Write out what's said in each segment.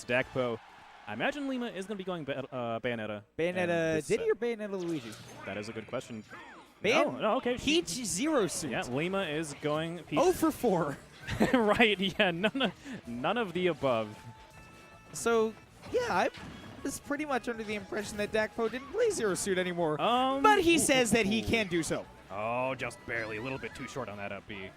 against Dakpo. I imagine Lima is going to be going Bayonetta. Bayonetta Diddy or Bayonetta Luigi? That is a good question. No, okay. Peach Zero Suit. Yeah, Lima is going Peach. 0 for 4. Right, yeah, none of the above. So, yeah, I was pretty much under the impression that Dakpo didn't play Zero Suit anymore. But he says that he can do so. Oh, just barely. A little bit too short on that up B.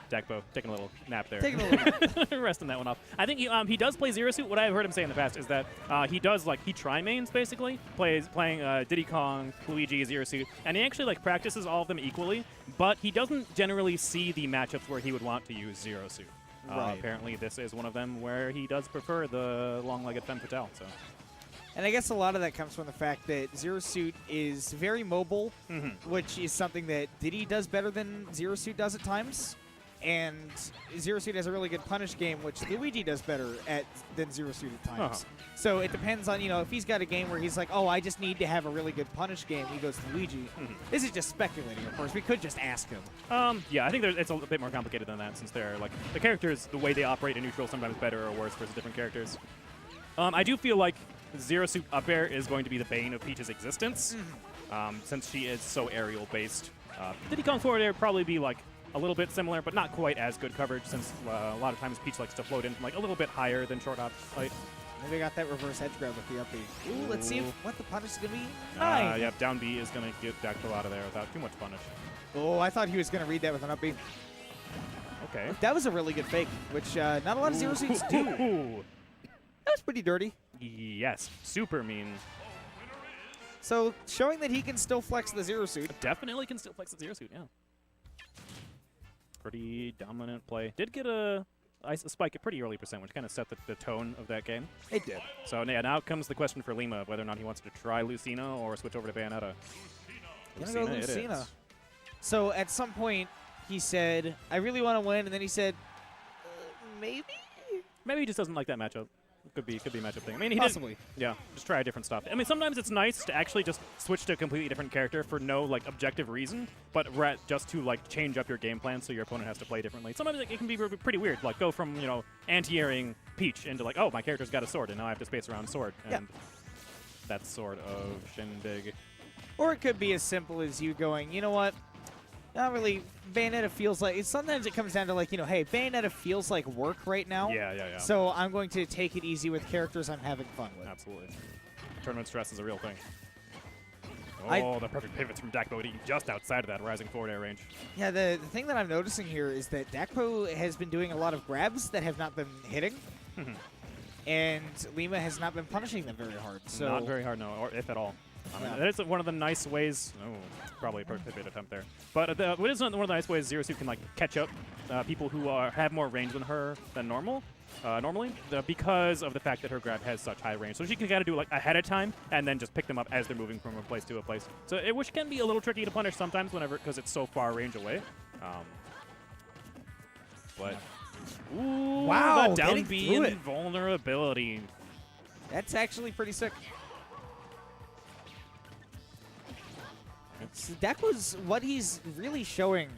Dakpo taking a little nap there. Taking a little nap. Resting that one off. I think he does play Zero Suit. What I've heard him say in the past is that he does, like, he tri-mains, basically, playing Diddy Kong, Luigi, Zero Suit, and he actually, like, practices all of them equally, but he doesn't generally see the matchups where he would want to use Zero Suit. Right. Apparently this is one of them where he does prefer the long-legged femme fatale, so. And I guess a lot of that comes from the fact that Zero Suit is very mobile, which is something that Diddy does better than Zero Suit does at times. And Zero Suit has a really good punish game, which Luigi does better than Zero Suit at times. So it depends on, if he's got a game where he's like, oh, I just need to have a really good punish game, he goes to Luigi. This is just speculating, of course. We could just ask him. Yeah, I think it's a bit more complicated than that, since they're, like, the characters, the way they operate in neutral, sometimes better or worse versus different characters. I do feel like Zero Suit up air is going to be the bane of Peach's existence, since she is so aerial-based. Diddy Kong forward air would probably be, like, a little bit similar, but not quite as good coverage, since a lot of times Peach likes to float in from, like, a little bit higher than short hop height. Maybe I got that reverse edge grab with the up B. Ooh, let's see what the punish is going to be. 9. Yeah, down B is going to get Dakpo out of there without too much punish. Oh, I thought he was going to read that with an up B. Okay. That was a really good fake, which not a lot of Zero Suits do. That was pretty dirty. Yes, super mean. So, showing that he can still flex the Zero Suit. Definitely can still flex the Zero Suit, yeah. Pretty dominant play. Did get a spike at pretty early percent, which kind of set the tone of that game. It did. So yeah, now comes the question for Lima of whether or not he wants to try Lucina or switch over to Bayonetta. Lucina. So at some point, he said, I really want to win, and then he said, maybe? Maybe he just doesn't like that matchup. Could be a matchup thing. I mean, he Possibly. Yeah, just try different stuff. I mean, sometimes it's nice to actually just switch to a completely different character for no, like, objective reason, but just to, like, change up your game plan so your opponent has to play differently. Sometimes it can be pretty weird. Like, go from, anti-airing Peach into, like, oh, my character's got a sword, and now I have to space around sword. And that's sort of shindig. Or it could be as simple as you going, you know what? Not really. Bayonetta feels like... Sometimes it comes down to, like, hey, Bayonetta feels like work right now. Yeah. So I'm going to take it easy with characters I'm having fun with. Absolutely. Tournament stress is a real thing. Oh, the perfect pivots from Dakpo just outside of that rising forward air range. Yeah, the thing that I'm noticing here is that Dakpo has been doing a lot of grabs that have not been hitting. And Lima has not been punishing them very hard. So not very hard, no, or if at all. I mean, that's one of the nice ways. Oh, probably a perfect attempt there. But what is one of the nice ways Zero Suit can, like, catch up people who have more range than her than normally, because of the fact that her grab has such high range. So she can kind of do, like, ahead of time and then just pick them up as they're moving from a place to a place. So which can be a little tricky to punish sometimes because it's so far range away. But ooh, wow, the down B invulnerability. That's actually pretty sick. Dakpo's what he's really showing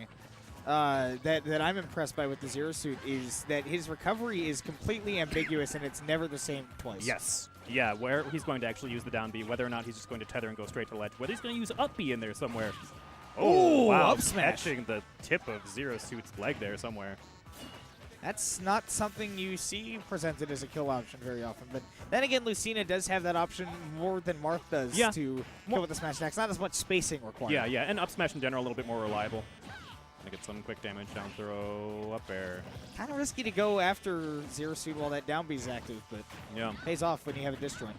that I'm impressed by with the Zero Suit is that his recovery is completely ambiguous and it's never the same twice. Yes. Yeah, where he's going to actually use the down B, whether or not he's just going to tether and go straight to the ledge, whether he's going to use up B in there somewhere. Oh, wow. Up smash. Catching the tip of Zero Suit's leg there somewhere. That's not something you see presented as a kill option very often. But then again, Lucina does have that option more than Marth does to kill with the smash attacks. Not as much spacing required. Yeah, and up smash in general a little bit more reliable. Gonna get some quick damage, down throw, up air. Kind of risky to go after Zero Suit while that down B is active, but pays off when you have a disjoint.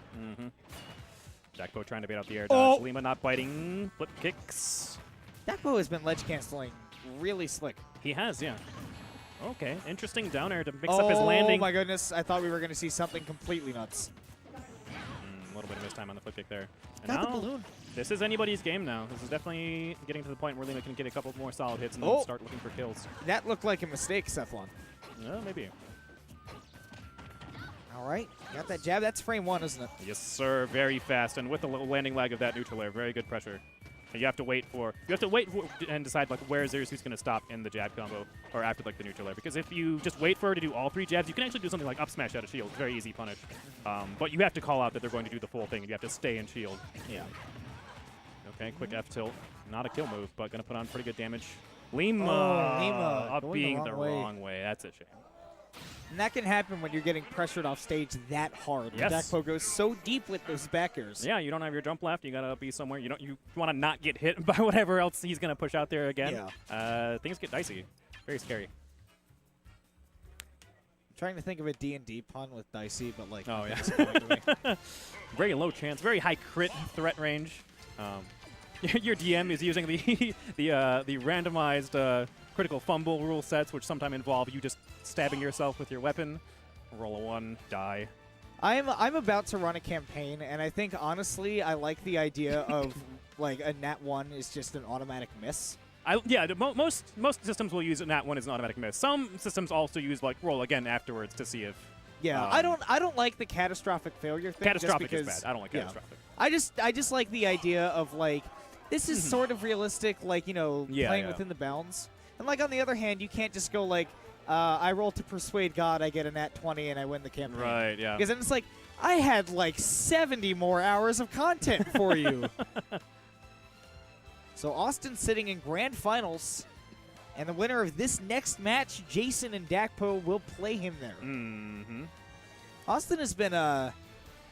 Dakpo trying to bait out the air dodge. Lima not biting. Flip kicks. Dakpo has been ledge canceling really slick. He has, yeah. Okay, interesting down air to mix up his landing. Oh my goodness, I thought we were going to see something completely nuts. A little bit of mistime on the flip kick there. And Got now, the balloon. This is anybody's game now. This is definitely getting to the point where Lima can get a couple more solid hits and then start looking for kills. That looked like a mistake, Cephalon. Yeah, maybe. All right, got that jab. That's frame 1, isn't it? Yes, sir. Very fast. And with the little landing lag of that neutral air, very good pressure. You have to wait and decide like where Zero Suit's going to stop in the jab combo or after like the neutral air. Because if you just wait for her to do all 3 jabs, you can actually do something like up smash out of shield. It's very easy punish. But you have to call out that they're going to do the full thing, and you have to stay in shield. Yeah. Okay, quick F tilt. Not a kill move, but going to put on pretty good damage. Lima, up being the wrong way. That's a shame. And that can happen when you're getting pressured off stage that hard. Yes. Dakpo goes so deep with those backers. Yeah, you don't have your jump left. You gotta be somewhere. You want to not get hit by whatever else he's gonna push out there again. Yeah. Things get dicey. Very scary. I'm trying to think of a D&D pun with dicey, but like. Oh yeah. Very low chance. Very high crit threat range. Your DM is using the randomized critical fumble rule sets, which sometimes involve you just stabbing yourself with your weapon. Roll a 1, die. I'm about to run a campaign, and I think honestly I like the idea of like a nat 1 is just an automatic miss. Most systems will use a nat 1 as an automatic miss. Some systems also use like roll again afterwards to see if. Yeah, I don't like the catastrophic failure thing. Catastrophic just because, is bad. I don't like catastrophic. I just like the idea of like this is sort of realistic, like playing within the bounds. And like on the other hand, you can't just go like I roll to persuade God, I get a nat 20 and I win the campaign. Right. Yeah. Because then it's like I had like 70 more hours of content for you. So Austin's sitting in grand finals, and the winner of this next match, Jason and Dakpo, will play him there. Mm-hmm. Austin has been that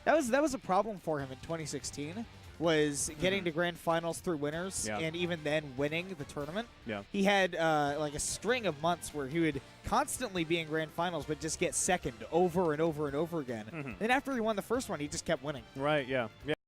was a problem for him in 2016. Was getting to grand finals through winners, and even then winning the tournament. Yeah. He had like a string of months where he would constantly be in grand finals, but just get second over and over and over again. And after he won the first one, he just kept winning. Right. Yeah. Yeah.